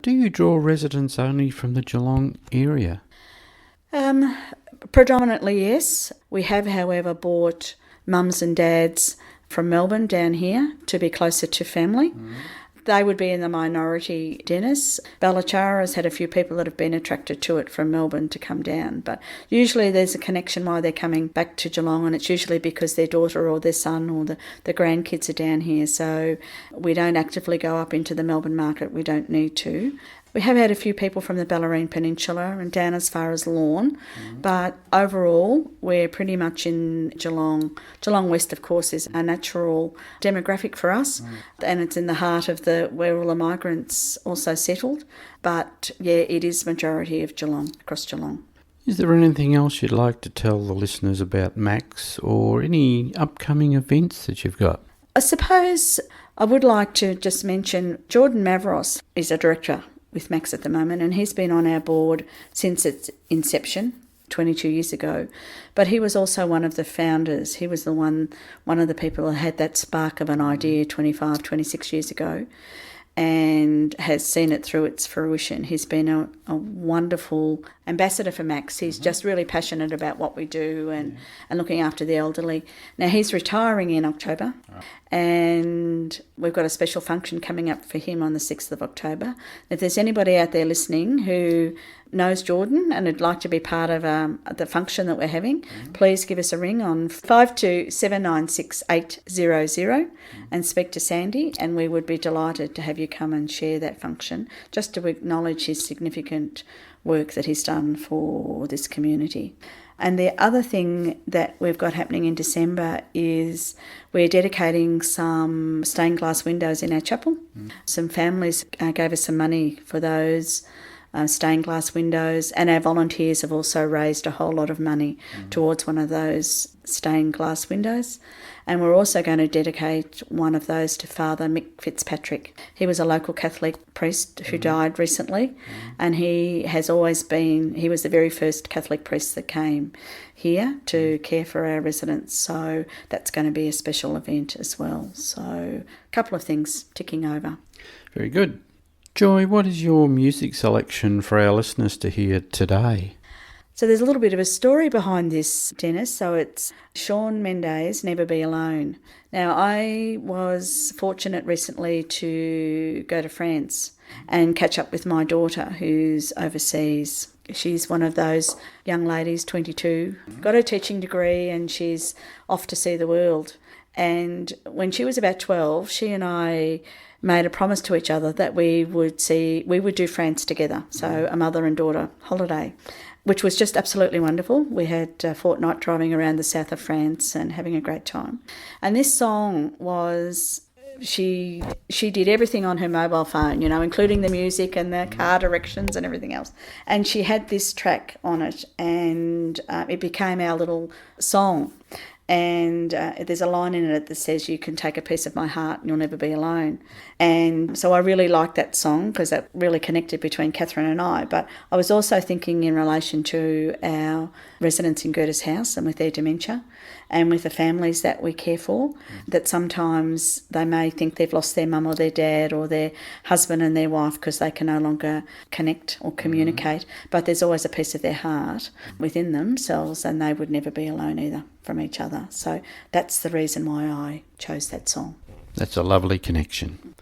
Do you draw residents only from the Geelong area? Predominantly, yes. We have, however, brought mums and dads from Melbourne down here to be closer to family. They would be in the minority, Denis. Ballachara has had a few people that have been attracted to it from Melbourne to come down. But usually there's a connection why they're coming back to Geelong, and it's usually because their daughter or their son or the grandkids are down here. So we don't actively go up into the Melbourne market. We don't need to. We have had a few people from the Bellarine Peninsula and down as far as Lorne, but overall we're pretty much in Geelong. Geelong West, of course, is a natural demographic for us, and it's in the heart of where all the migrants also settled. But yeah, it is majority of Geelong, across Geelong. Is there anything else you'd like to tell the listeners about MACS or any upcoming events that you've got? I suppose I would like to just mention Jordan Mavros is a director with MACS at the moment, and he's been on our board since its inception 22 years ago. But he was also one of the founders. He was one of the people who had that spark of an idea 25, 26 years ago and has seen it through its fruition. He's been a wonderful ambassador for MACS. He's just really passionate about what we do and looking after the elderly. Now, he's retiring in October, and we've got a special function coming up for him on the 6th of October. If there's anybody out there listening who knows Jordan and would like to be part of the function that we're having, please give us a ring on 52796800 and speak to Sandy, and we would be delighted to have you come and share that function, just to acknowledge his significant work that he's done for this community. And the other thing that we've got happening in December is we're dedicating some stained glass windows in our chapel. Some families gave us some money for those stained glass windows, and our volunteers have also raised a whole lot of money towards one of those stained glass windows. And we're also going to dedicate one of those to Father Mick Fitzpatrick. He was a local Catholic priest who died recently, and he was the very first Catholic priest that came here to care for our residents. So that's going to be a special event as well. So a couple of things ticking over. Very good. Joy, what is your music selection for our listeners to hear today? So there's a little bit of a story behind this, Denis. So it's Shawn Mendes, Never Be Alone. Now, I was fortunate recently to go to France and catch up with my daughter who's overseas. She's one of those young ladies, 22, got her teaching degree, and she's off to see the world. And when she was about 12, she and I made a promise to each other that we would do France together, so a mother and daughter holiday, which was just absolutely wonderful. We had a fortnight driving around the south of France and having a great time. And this song was, she did everything on her mobile phone, including the music and the car directions and everything else. And she had this track on it, and it became our little song. And there's a line in it that says, "You can take a piece of my heart and you'll never be alone." And so I really liked that song because that really connected between Catherine and I. But I was also thinking in relation to our residents in Gerda's house and with their dementia and with the families that we care for, that sometimes they may think they've lost their mum or their dad or their husband and their wife because they can no longer connect or communicate. But there's always a piece of their heart within themselves, and they would never be alone either from each other. So that's the reason why I chose that song. That's a lovely connection.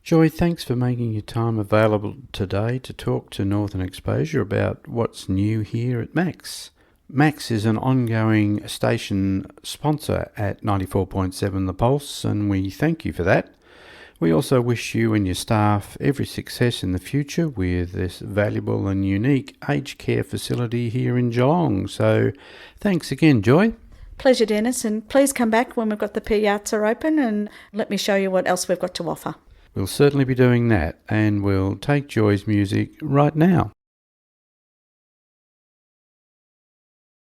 Joy, thanks for making your time available today to talk to Northern Exposure about what's new here at MACS. MACS is an ongoing station sponsor at 94.7 The Pulse, and we thank you for that. We also wish you and your staff every success in the future with this valuable and unique aged care facility here in Geelong. So thanks again, Joy. Pleasure, Denis, and please come back when we've got the piazza open and let me show you what else we've got to offer. We'll certainly be doing that, and we'll take Joy's music right now.